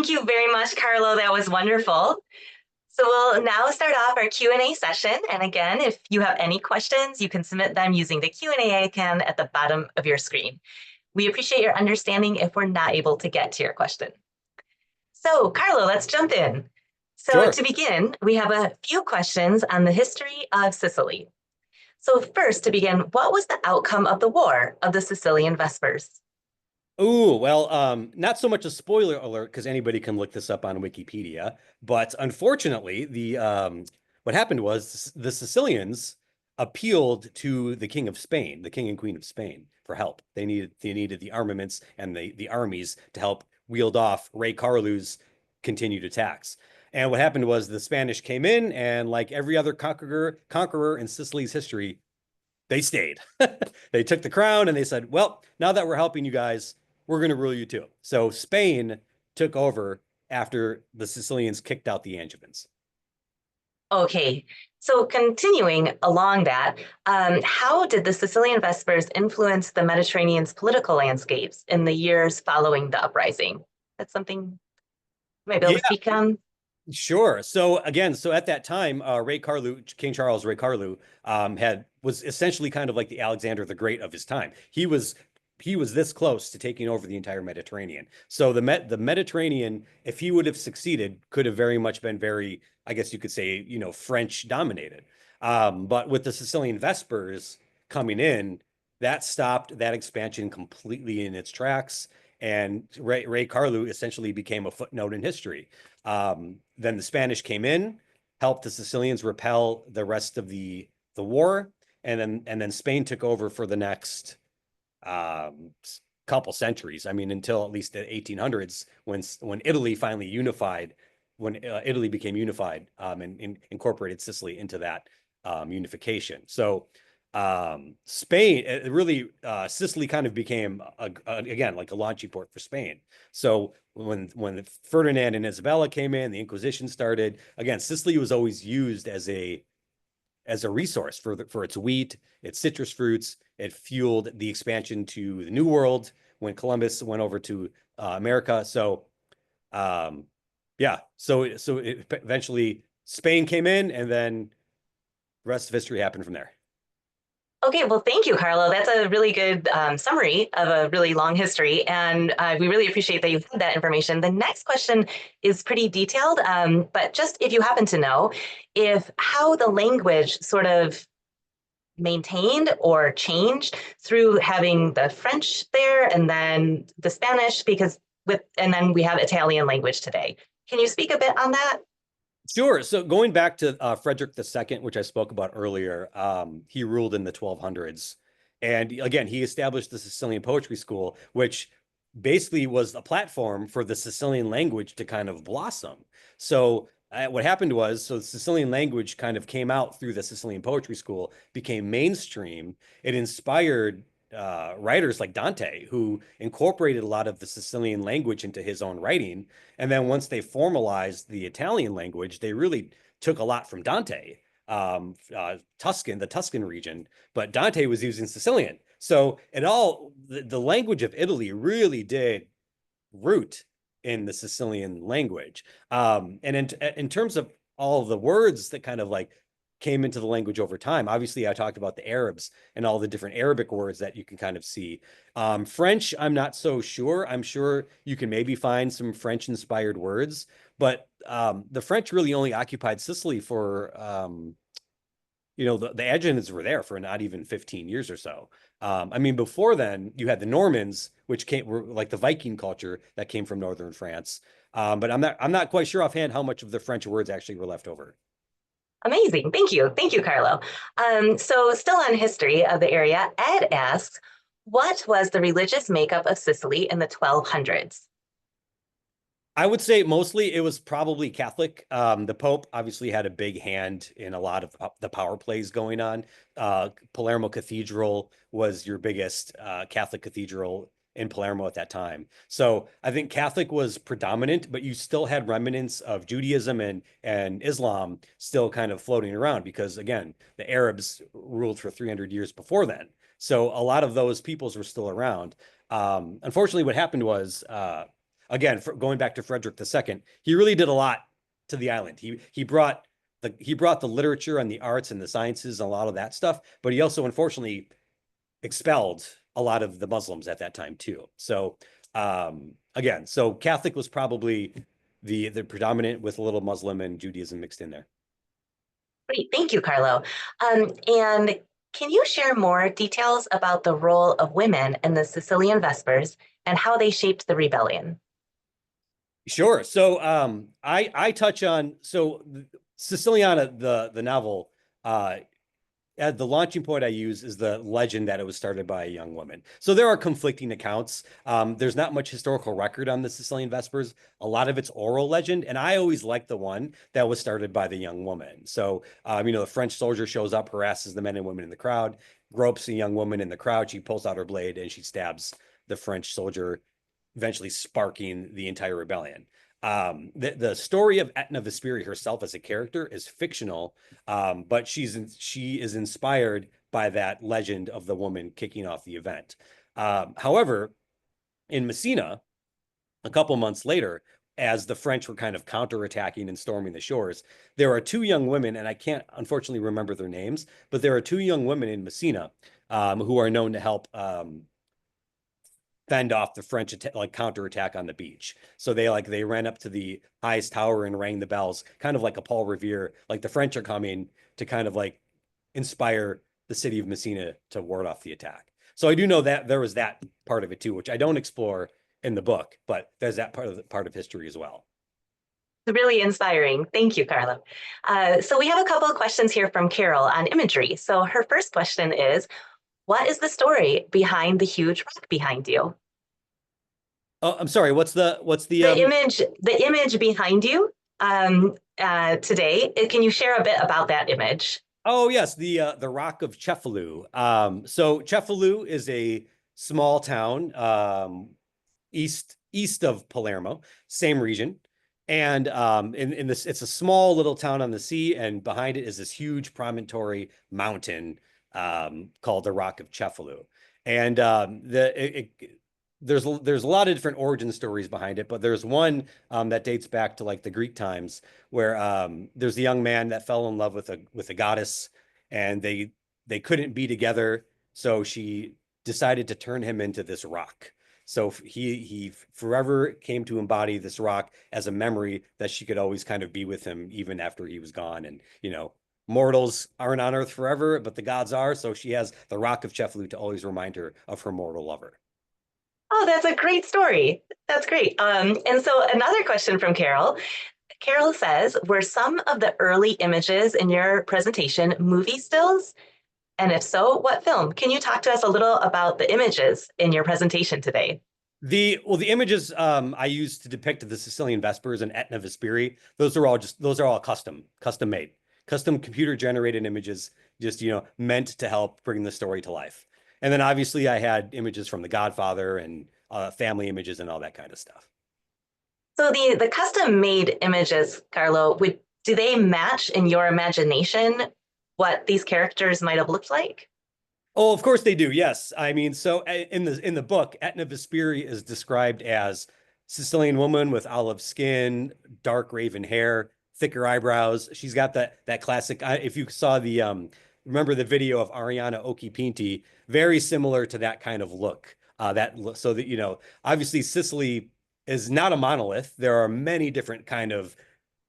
Thank you very much, Carlo. That was wonderful. So we'll now start off our Q&A session. And again, if you have any questions, you can submit them using the Q&A icon at the bottom of your screen. We appreciate your understanding if we're not able to get to your question. So Carlo, let's jump in. So Sure. to begin, we have a few questions on the history of Sicily. So first, to begin, what was the outcome of the War of the Sicilian Vespers? Ooh, well, not so much a spoiler alert because anybody can look this up on Wikipedia, but unfortunately, what happened was the Sicilians appealed to the King of Spain, the King and Queen of Spain, for help. They needed the armaments and the armies to help wield off 𝗏𝗏𝗏𝗃𝗏's continued attacks. And what happened was the Spanish came in, and like every other conqueror in Sicily's history, they stayed. They took the crown and they said, well, now that we're helping you guys, we're going to rule you too. So Spain took over after the Sicilians kicked out the Angevins. Okay, so continuing along that, how did the Sicilian Vespers influence the Mediterranean's political landscapes in the years following the uprising? That's something you might be able to speak on. Sure. So again, so at that time, King Charles 𝗏𝗏𝗏 was essentially kind of like the Alexander the Great of his time. He was this close to taking over the entire Mediterranean. So the Mediterranean, if he would have succeeded, could have very much been very, I guess you could say, French dominated. But with the Sicilian Vespers coming in, that stopped that expansion completely in its tracks. And 𝗏𝗏𝗏 essentially became a footnote in history. Then the Spanish came in, helped the Sicilians repel the rest of the war, and then Spain took over for the next couple centuries. I mean, until at least the 1800s, when Italy finally unified, when Italy became unified and incorporated Sicily into that unification. So Spain, Sicily kind of became again like a launching port for Spain. So when Ferdinand and Isabella came in, the Inquisition started. Again, Sicily was always used as a resource for its wheat, its citrus fruits. It fueled the expansion to the New World when Columbus went over to America. So eventually Spain came in, and then the rest of history happened from there. Okay, well, thank you, Carlo. That's a really good summary of a really long history, and we really appreciate that you had that information. The next question is pretty detailed, but just if you happen to know how the language sort of maintained or changed through having the French there and then the Spanish, and then we have Italian language today. Can you speak a bit on that? Sure. So going back to Frederick II, which I spoke about earlier, he ruled in the 1200s. And again, he established the Sicilian Poetry School, which basically was a platform for the Sicilian language to kind of blossom. So what happened was, so the Sicilian language kind of came out through the Sicilian Poetry School, became mainstream. It inspired writers like Dante, who incorporated a lot of the Sicilian language into his own writing. And then once they formalized the Italian language, they really took a lot from Dante, the Tuscan region, but Dante was using Sicilian. So the language of Italy really did root in the Sicilian language. And in terms of all of the words that kind of like came into the language over time. Obviously, I talked about the Arabs and all the different Arabic words that you can kind of see. French, I'm not so sure. I'm sure you can maybe find some French-inspired words, but the French really only occupied Sicily for, the Angevins were there for not even 15 years or so. I mean, before then, you had the Normans, which were like the Viking culture that came from northern France. But I'm not quite sure offhand how much of the French words actually were left over. Amazing. Thank you. Thank you, Carlo. So still on history of the area, Ed asks, what was the religious makeup of Sicily in the 1200s? I would say mostly it was probably Catholic. The Pope obviously had a big hand in a lot of the power plays going on. Palermo Cathedral was your biggest Catholic cathedral in Palermo at that time. So I think Catholic was predominant, but you still had remnants of Judaism and Islam still kind of floating around because, again, the Arabs ruled for 300 years before then. So a lot of those peoples were still around. Unfortunately, what happened was again, going back to Frederick II, he really did a lot to the island. He brought the literature and the arts and the sciences and a lot of that stuff, but he also unfortunately expelled a lot of the Muslims at that time too. So again, so Catholic was probably the predominant, with a little Muslim and Judaism mixed in there. Great, thank you, Carlo. And can you share more details about the role of women in the Sicilian Vespers and how they shaped the rebellion? Sure. So I touch on, so Siciliana, the novel, the launching point I use is the legend that it was started by a young woman. So there are conflicting accounts. There's not much historical record on the Sicilian Vespers. A lot of it's oral legend. And I always like the one that was started by the young woman. So, the French soldier shows up, harasses the men and women in the crowd, gropes a young woman in the crowd. She pulls out her blade and she stabs the French soldier, eventually sparking the entire rebellion. The story of 𝗫𝗫𝘃𝗵𝗵 herself as a character is fictional, but she is inspired by that legend of the woman kicking off the event. However, in Messina, a couple months later, as the French were kind of counterattacking and storming the shores, there are two young women, and I can't unfortunately remember their names, but there are two young women in Messina who are known to help fend off the French counterattack on the beach. So they ran up to the highest tower and rang the bells, kind of like a Paul Revere, like the French are coming, to kind of like inspire the city of Messina to ward off the attack. So I do know that there was that part of it too, which I don't explore in the book, but there's that part of history as well. Really inspiring. Thank you, Carlo. So we have a couple of questions here from Carol on imagery. So her first question is, what is the story behind the huge rock behind you? Oh, I'm sorry. What's the image behind you today? Can you share a bit about that image? Oh yes, the rock of 𝗪𝗺. So 𝗪𝗺 is a small town east of Palermo, same region. And in this, it's a small little town on the sea, and behind it is this huge promontory mountain called the Rock of 𝗪𝗺. And there's a lot of different origin stories behind it, but there's one that dates back to like the Greek times, where there's a young man that fell in love with a goddess, and they couldn't be together, so she decided to turn him into this rock. So he forever came to embody this rock as a memory that she could always kind of be with him even after he was gone. And mortals aren't on Earth forever, but the gods are. So she has the Rock of 𝗪𝗺 to always remind her of her mortal lover. Oh, that's a great story. That's great. And so another question from Carol. Carol says, were some of the early images in your presentation movie stills? And if so, what film? Can you talk to us a little about the images in your presentation today? The images I used to depict the Sicilian Vespers and 𝗫𝗫𝗃𝗵𝗃, those are all custom made, custom computer generated images, just meant to help bring the story to life. And then obviously I had images from The Godfather and family images and all that kind of stuff. So the custom made images, Carlo, do they match in your imagination what these characters might have looked like? Oh, of course they do. Yes. I mean, so in the book, 𝗫𝗫𝗃𝗵𝗃 is described as Sicilian woman with olive skin, dark raven hair, thicker eyebrows. She's got that classic. If you saw remember the video of Arianna Occhipinti, very similar to that kind of look. So that obviously Sicily is not a monolith. There are many different kind of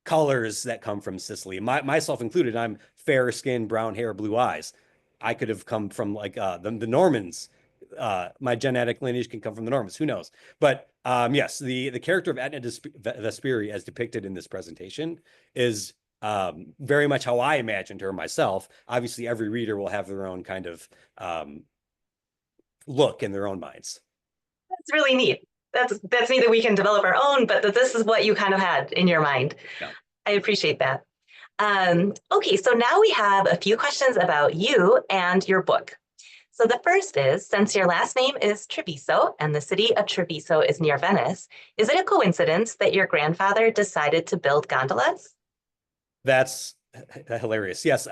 colors that come from Sicily, myself included. I'm fair skin, brown hair, blue eyes. I could have come from like the Normans. My genetic lineage can come from the Normans. Who knows? But yes, the character of 𝗫𝗫𝗃𝗵𝗃 as depicted in this presentation is very much how I imagined her myself. Obviously, every reader will have their own kind of look in their own minds. That's really neat. That's neat that we can develop our own, but that this is what you kind of had in your mind. Yeah. I appreciate that. Okay, so now we have a few questions about you and your book. So the first is, since your last name is Treviso and the city of Treviso is near Venice, is it a coincidence that your grandfather decided to build gondolas? That's hilarious. Yes.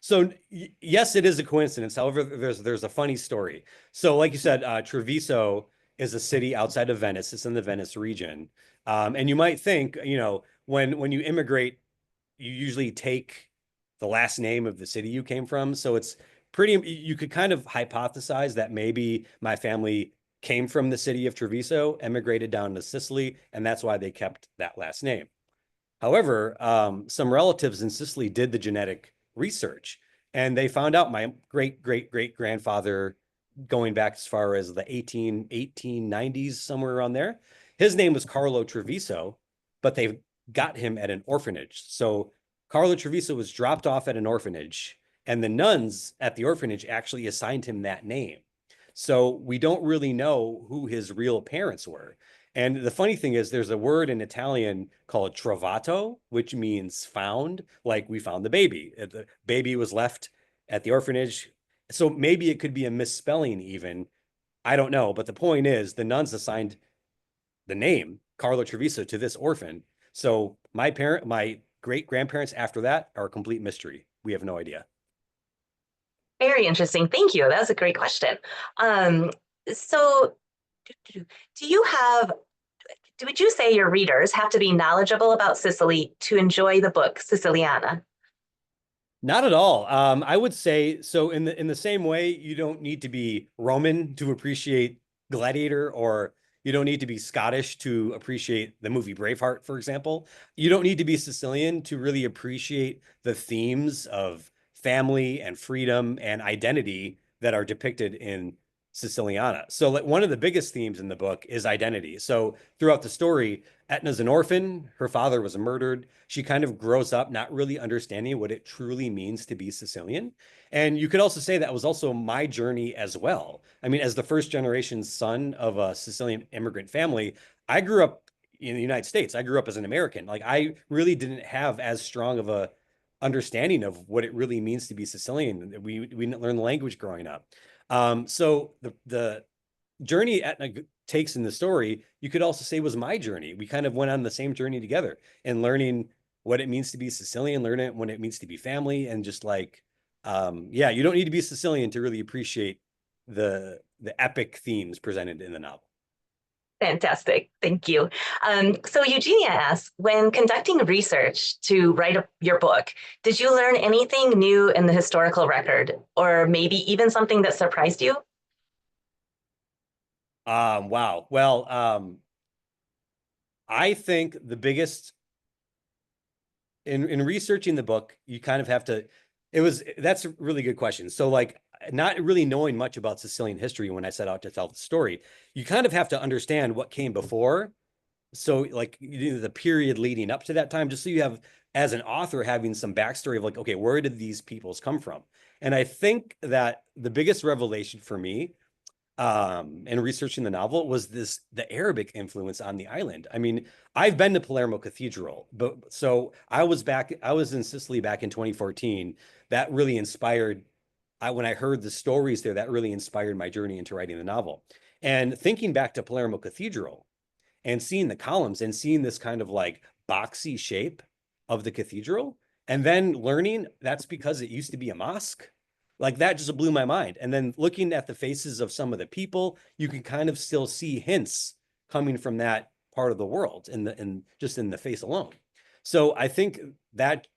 So yes, it is a coincidence. However, there's a funny story. So like you said, Treviso is a city outside of Venice. It's in the Venice region. And you might think, you know, when you immigrate, you usually take the last name of the city you came from. So it's pretty, you could kind of hypothesize that maybe my family came from the city of Treviso, emigrated down to Sicily, and that's why they kept that last name. However, some relatives in Sicily did the genetic research, and they found out my great-great-great-grandfather, going back as far as the 1890s, somewhere around there, his name was Carlo Treviso, but they got him at an orphanage. So Carlo Treviso was dropped off at an orphanage, and the nuns at the orphanage actually assigned him that name. So we don't really know who his real parents were. And the funny thing is, there's a word in Italian called trovato, which means found, like we found the baby. The baby was left at the orphanage. So maybe it could be a misspelling even. I don't know. But the point is, the nuns assigned the name Carlo Treviso to this orphan. So my great-grandparents after that are a complete mystery. We have no idea. Very interesting. Thank you. That was a great question. So do you have, would you say your readers have to be knowledgeable about Sicily to enjoy the book Siciliana? Not at all. I would say so in the same way, you don't need to be Roman to appreciate Gladiator, or you don't need to be Scottish to appreciate the movie Braveheart, for example. You don't need to be Sicilian to really appreciate the themes of family and freedom and identity that are depicted in Siciliana. So like one of the biggest themes in the book is identity. So throughout the story, Etna's an orphan. Her father was murdered. She kind of grows up not really understanding what it truly means to be Sicilian. And you could also say that was also my journey as well. I mean, as the first generation son of a Sicilian immigrant family, I grew up in the United States. I grew up as an American. Like I really didn't have as strong of a understanding of what it really means to be Sicilian. We didn't learn the language growing up. So the journey Etna takes in the story, you could also say was my journey. We kind of went on the same journey together and learning what it means to be Sicilian, learning what it means to be family, and just like, yeah, you don't need to be Sicilian to really appreciate the epic themes presented in the novel. Fantastic. Thank you. So Eugenia asks, when conducting research to write your book, did you learn anything new in the historical record, or maybe even something that surprised you? Wow. Well, I think the biggest in researching the book, you kind of have to, that's a really good question. So like not really knowing much about Sicilian history when I set out to tell the story, you kind of have to understand what came before. So like the period leading up to that time, just so you have, as an author, having some backstory of like, okay, where did these peoples come from? And I think that the biggest revelation for me in researching the novel was the Arabic influence on the island. I mean, I've been to Palermo Cathedral, but so I was in Sicily back in 2014. That really inspired, when I heard the stories there, that really inspired my journey into writing the novel. And thinking back to Palermo Cathedral and seeing the columns and seeing this kind of like boxy shape of the cathedral, and then learning that's because it used to be a mosque. Like that just blew my mind. And then looking at the faces of some of the people, you can kind of still see hints coming from that part of the world just in the face alone. So I think that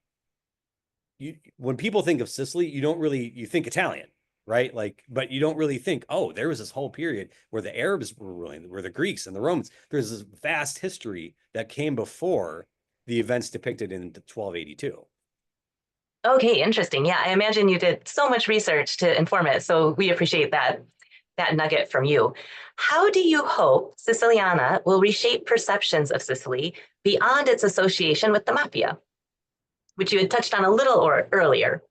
when people think of Sicily, you think Italian, right? Like, but you don't really think, oh, there was this whole period where the Arabs were ruling, where the Greeks and the Romans. There's this vast history that came before the events depicted in 1282. Okay, interesting. Yeah, I imagine you did so much research to inform it. So we appreciate that nugget from you. How do you hope Siciliana will reshape perceptions of Sicily beyond its association with the mafia, which you had touched on a little earlier?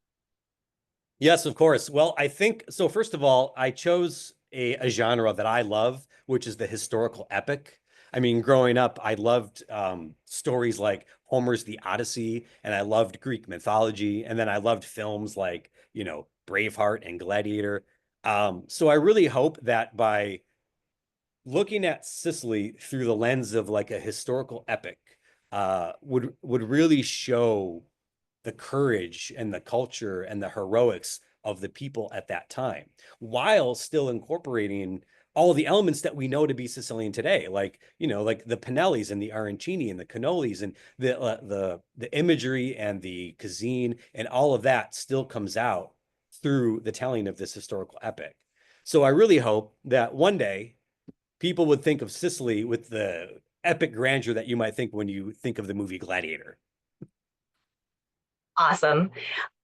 Yes, of course. Well, I think so. First of all, I chose a genre that I love, which is the historical epic. I mean, growing up, I loved stories like Homer's The Odyssey, and I loved Greek mythology, and then I loved films like, Braveheart and Gladiator. So I really hope that by looking at Sicily through the lens of like a historical epic, would really show the courage and the culture and the heroics of the people at that time, while still incorporating all the elements that we know to be Sicilian today, like, like the pannellis and the arancini and the cannolis and the imagery and the cuisine and all of that still comes out through the telling of this historical epic. So I really hope that one day people would think of Sicily with the epic grandeur that you might think when you think of the movie Gladiator. Awesome.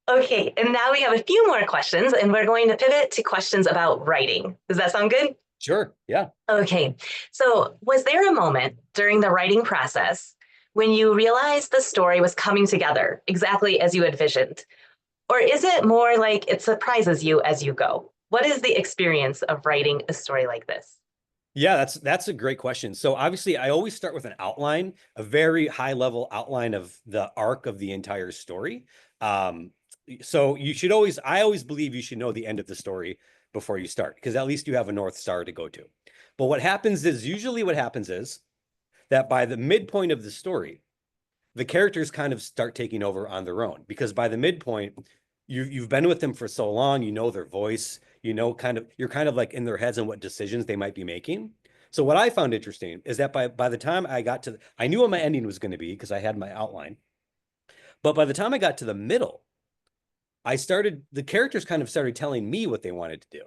Okay, and now we have a few more questions, and we're going to pivot to questions about writing. Does that sound good? Sure, yeah. Okay, so was there a moment during the writing process when you realized the story was coming together exactly as you envisioned? Or is it more like it surprises you as you go? What is the experience of writing a story like this? Yeah, that's a great question. So obviously, I always start with an outline, a very high level outline of the arc of the entire story. So I always believe you should know the end of the story before you start, because at least you have a North Star to go to. But usually what happens is that by the midpoint of the story, the characters kind of start taking over on their own, because by the midpoint, you've been with them for so long, you know their voice, you're kind of like in their heads and what decisions they might be making. So what I found interesting is that by the time I knew what my ending was going to be because I had my outline. But by the time I got to the middle, the characters kind of started telling me what they wanted to do.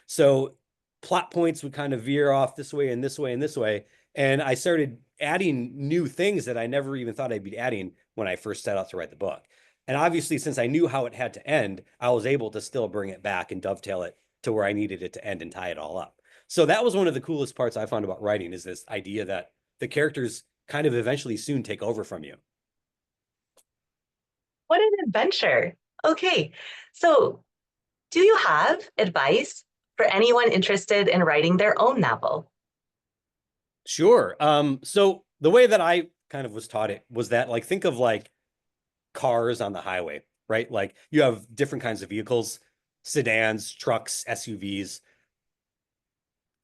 So plot points would kind of veer off this way and this way and this way. And I started adding new things that I never even thought I'd be adding when I first set out to write the book. And obviously, since I knew how it had to end, I was able to still bring it back and dovetail it to where I needed it to end and tie it all up. So that was one of the coolest parts I found about writing, is this idea that the characters kind of eventually soon take over from you. What an adventure. Okay, so do you have advice for anyone interested in writing their own novel? Sure. So the way that I kind of was taught it was that, like, think of like cars on the highway, right? Like you have different kinds of vehicles, sedans, trucks, SUVs,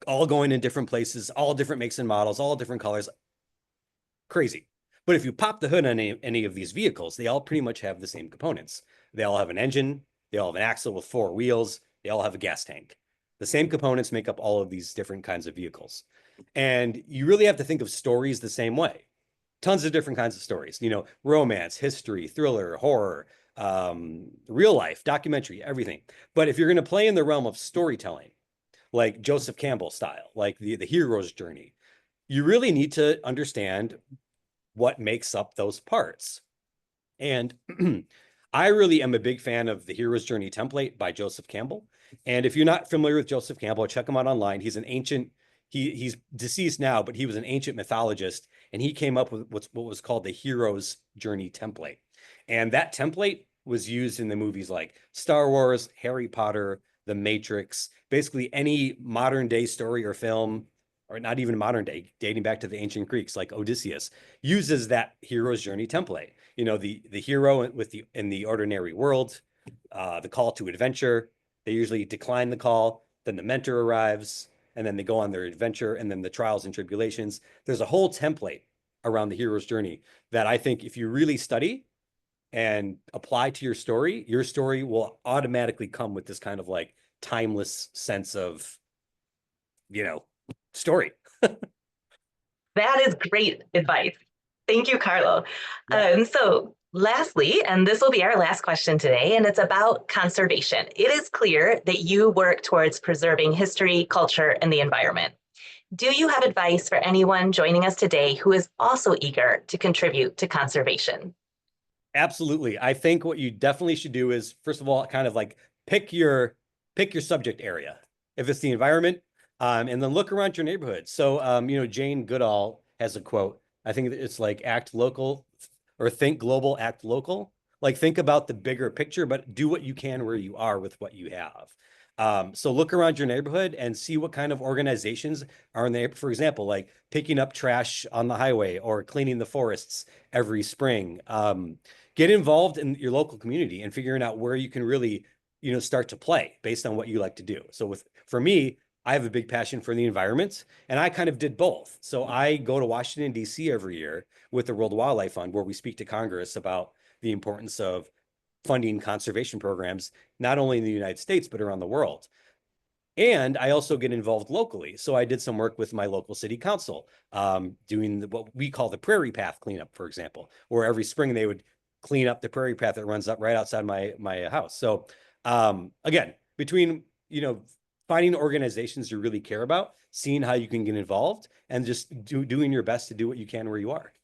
all going in different places, all different makes and models, all different colors. Crazy. But if you pop the hood on any of these vehicles, they all pretty much have the same components. They all have an engine, they all have an axle with 4 wheels, they all have a gas tank. The same components make up all of these different kinds of vehicles. And you really have to think of stories the same way. Tons of different kinds of stories, romance, history, thriller, horror, real life, documentary, everything. But if you're going to play in the realm of storytelling, like Joseph Campbell style, like the hero's journey, you really need to understand what makes up those parts. And I really am a big fan of the hero's journey template by Joseph Campbell. And if you're not familiar with Joseph Campbell, check him out online. He's an ancient, he's deceased now, but he was an ancient mythologist, and he came up with what was called the hero's journey template. And that template was used in the movies like Star Wars, Harry Potter, The Matrix, basically any modern day story or film, or not even modern day, dating back to the ancient Greeks, like Odysseus, uses that hero's journey template. The hero in the ordinary world, the call to adventure, they usually decline the call, then the mentor arrives, and then they go on their adventure, and then the trials and tribulations. There's a whole template around the hero's journey that I think if you really study and apply to your story will automatically come with this kind of like timeless sense of, story. That is great advice. Thank you, Carlo. Yeah. So lastly, and this will be our last question today, and it's about conservation. It is clear that you work towards preserving history, culture, and the environment. Do you have advice for anyone joining us today who is also eager to contribute to conservation? Absolutely. I think what you definitely should do is, first of all, kind of like pick your subject area. If it's the environment, and then look around your neighborhood. So, Jane Goodall has a quote. I think it's like act local, or think global, act local. Like think about the bigger picture, but do what you can where you are with what you have. So look around your neighborhood and see what kind of organizations are in there. For example, like picking up trash on the highway or cleaning the forests every spring. Get involved in your local community and figuring out where you can really, start to play based on what you like to do. So for me, I have a big passion for the environment, and I kind of did both. So I go to Washington, D.C. every year with the World Wildlife Fund, where we speak to Congress about the importance of funding conservation programs, not only in the United States, but around the world. And I also get involved locally. So I did some work with my local city council, doing what we call the prairie path cleanup, for example, where every spring they would clean up the prairie path that runs up right outside my house. So again, between, finding organizations you really care about, seeing how you can get involved, and just doing your best to do what you can where you are.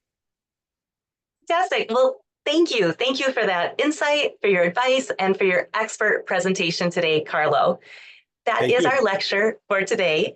Fantastic. Well, thank you. Thank you for that insight, for your advice, and for your expert presentation today, Carlo. That is our lecture for today.